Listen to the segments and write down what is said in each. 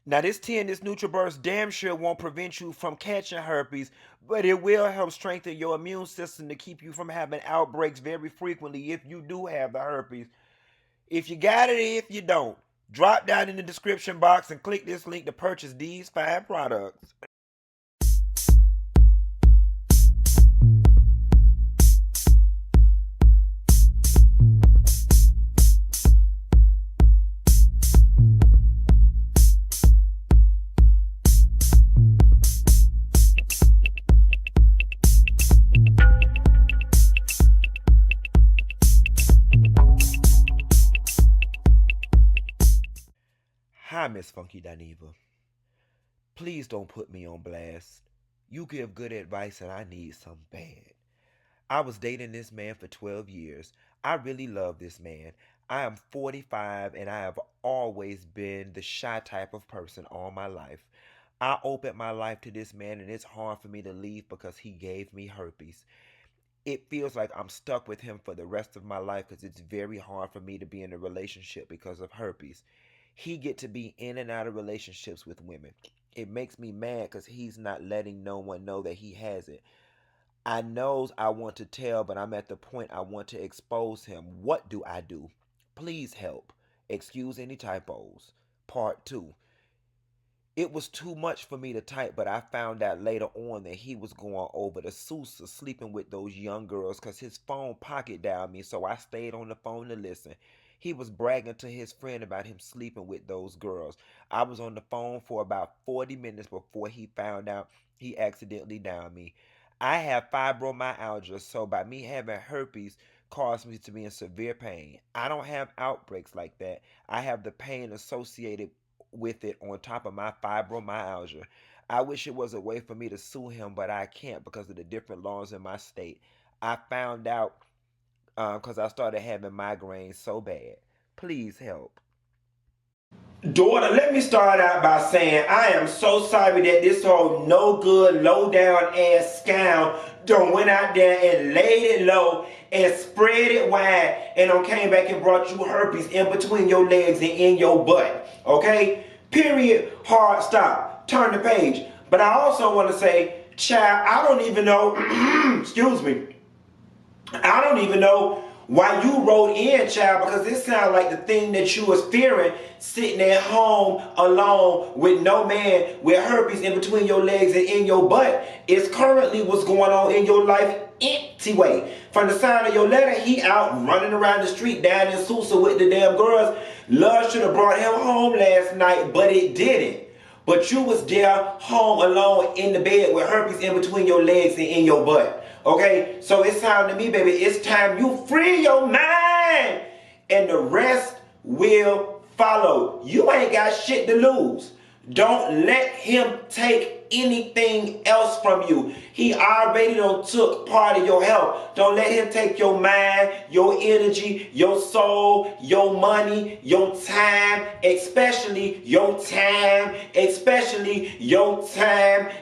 Now this 10, this NutriBurst damn sure won't prevent you from catching herpes, but it will help strengthen your immune system to keep you from having outbreaks very frequently if you do have the herpes. If you got it, if you don't, drop down in the description box and click this link to purchase these 5 products. Hi, Ms.Funkydineva. Please don't put me on blast. You give good advice and I need some bad. I was dating this man for 12 years. I really love this man. I am 45 and I have always been the shy type of person all my life. I opened my life to this man and it's hard for me to leave because he gave me herpes. It feels like I'm stuck with him for the rest of my life because it's very hard for me to be in a relationship because of herpes. He get to be in and out of relationships with women. It makes me mad because he's not letting no one know that he has it. I knows I want to tell, but I'm at the point I want to expose him. What do I do? Please help. Excuse any typos. Part 2. It was too much for me to type, but I found out later on that he was going over to Sousa, sleeping with those young girls because his phone pocket dialed me, so I stayed on the phone to listen. He was bragging to his friend about him sleeping with those girls. I was on the phone for about 40 minutes before he found out he accidentally dialed me. I have fibromyalgia, so by me having herpes caused me to be in severe pain. I don't have outbreaks like that. I have the pain associated with it on top of my fibromyalgia. I wish it was a way for me to sue him, but I can't because of the different laws in my state. I found out because I started having migraines so bad. Please help. Daughter, let me start out by saying I am so sorry that this whole no good, low down ass scam done went out there and laid it low and spread it wide and done came back and brought you herpes in between your legs and in your butt. Okay? Period. Hard stop. Turn the page. But I also want to say, child, I don't even know, excuse me, I don't even know why you wrote in, child, because it sounds like the thing that you was fearing, sitting at home alone with no man with herpes in between your legs and in your butt, is currently what's going on in your life anyway. From the sound of your letter, he out running around the street down in Sousa with the damn girls. Love should have brought him home last night, but it didn't. But you was there home alone in the bed with herpes in between your legs and in your butt. Okay, so it's time to me, baby. It's time you free your mind, and the rest will follow. You ain't got shit to lose. Don't let him take anything else from you. He already done took part of your health. Don't let him take your mind, your energy, your soul, your money, your time, especially your time,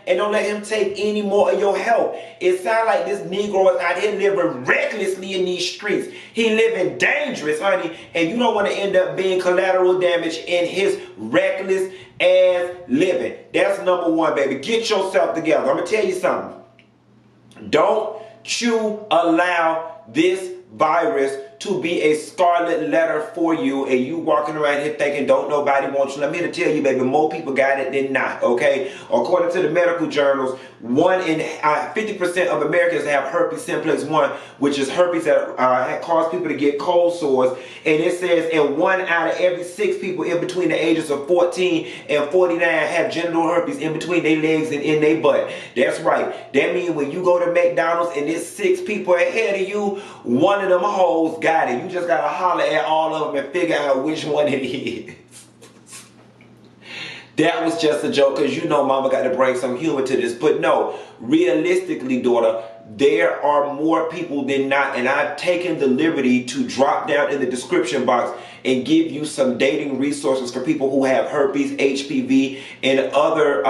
and don't let him take any more of your health. It sounds like this Negro is out here living recklessly in these streets. He living dangerous, honey, and you don't want to end up being collateral damage in his reckless ass living. That's number one, baby. Get yourself together. I'm gonna tell you something. Don't you allow this virus to be a scarlet letter for you and you walking around here thinking don't nobody want you. Let me tell you, baby, more people got it than not, okay? According to the medical journals, 50% of Americans have herpes simplex 1, which is herpes that cause people to get cold sores. And it says, and 1 out of every 6 people in between the ages of 14 and 49 have genital herpes in between their legs and in their butt. That's right. That means when you go to McDonald's and there's 6 people ahead of you, one of them hoes got it. You just gotta holler at all of them and figure out which one it is. That was just a joke because you know mama got to bring some humor to this. But no, realistically, daughter, there are more people than not. And I've taken the liberty to drop down in the description box and give you some dating resources for people who have herpes, HPV, and other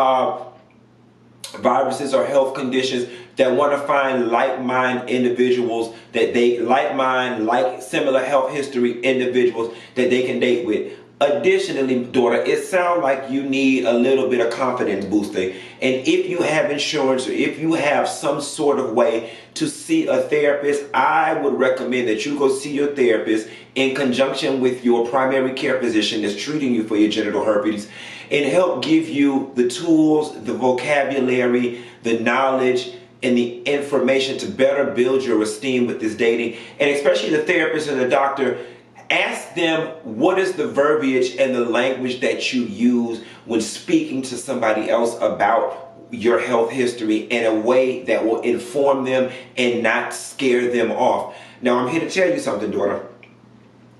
viruses or health conditions that want to find like-minded individuals that they like similar health history individuals that they can date with. Additionally, daughter, it sounds like you need a little bit of confidence boosting. And if you have insurance or if you have some sort of way to see a therapist, I would recommend that you go see your therapist in conjunction with your primary care physician that's treating you for your genital herpes and help give you the tools, the vocabulary, the knowledge, and the information to better build your esteem with this dating. And especially the therapist and the doctor, ask them what is the verbiage and the language that you use when speaking to somebody else about your health history in a way that will inform them and not scare them off. Now, I'm here to tell you something, daughter.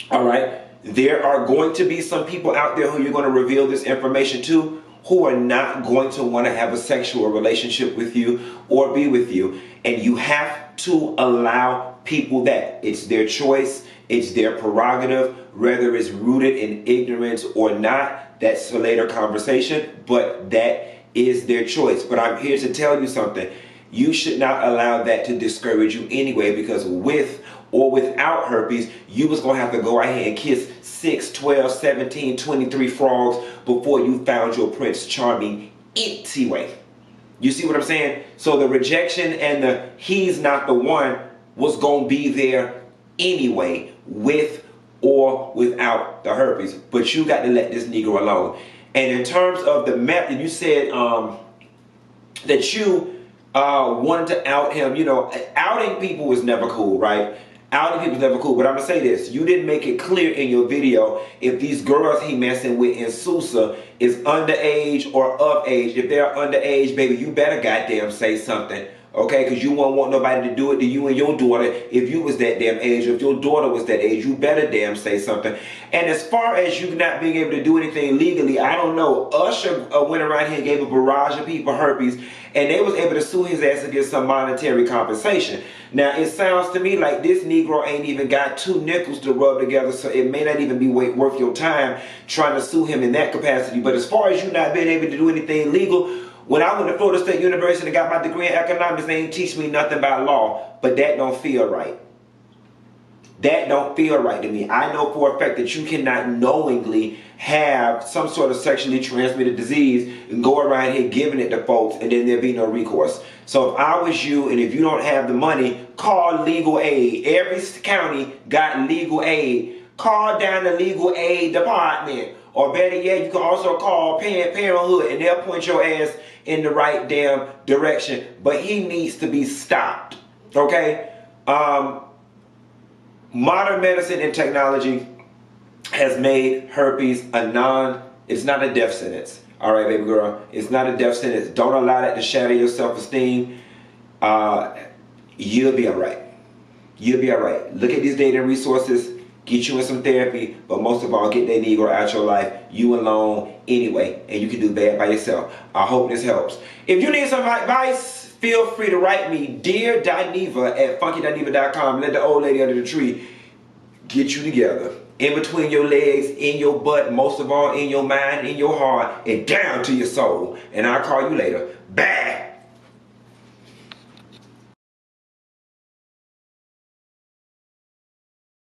All right? There are going to be some people out there who you're going to reveal this information to who are not going to want to have a sexual relationship with you or be with you. And you have to allow people that. It's their choice. It's their prerogative, whether it's rooted in ignorance or not. That's a later conversation, but that is their choice. But I'm here to tell you something. You should not allow that to discourage you anyway, because with or without herpes, you was going to have to go ahead and kiss 6, 12, 17, 23 frogs before you found your Prince Charming anyway. You see what I'm saying? So the rejection and the he's not the one was going to be there anyway, with or without the herpes. But you got to let this Negro alone. And in terms of the method, you said that you wanted to out him. You know, outing people was never cool, right? Outing people is never cool. But I'm going to say this. You didn't make it clear in your video if these girls he messing with in Sousa is underage or of age. If they're underage, baby, you better goddamn say something. Okay, because you won't want nobody to do it to you and your daughter if you was that damn age. Or if your daughter was that age, you better damn say something. And as far as you not being able to do anything legally, I don't know. Usher went around here and gave a barrage of people herpes, and they was able to sue his ass and get some monetary compensation. Now, it sounds to me like this Negro ain't even got 2 nickels to rub together, so it may not even be worth your time trying to sue him in that capacity. But as far as you not being able to do anything legal, when I went to Florida State University and got my degree in economics, they ain't teach me nothing about law. But that don't feel right. That don't feel right to me. I know for a fact that you cannot knowingly have some sort of sexually transmitted disease and go around here giving it to folks and then there be no recourse. So if I was you and if you don't have the money, call legal aid. Every county got legal aid. Call down the legal aid department. Or better yet, you can also call Planned Parenthood and they'll point your ass in the right damn direction. But he needs to be stopped. Okay? Modern medicine and technology has made herpes it's not a death sentence. All right, baby girl. It's not a death sentence. Don't allow that to shatter your self-esteem. You'll be all right. You'll be all right. Look at these dating resources. Get you in some therapy, but most of all, get that Negro out your life, you alone anyway, and you can do bad by yourself. I hope this helps. If you need some advice, feel free to write me, Dear Dineva at Funkydineva.com. Let the old lady under the tree get you together. In between your legs, in your butt, most of all, in your mind, in your heart, and down to your soul. And I'll call you later. Bye.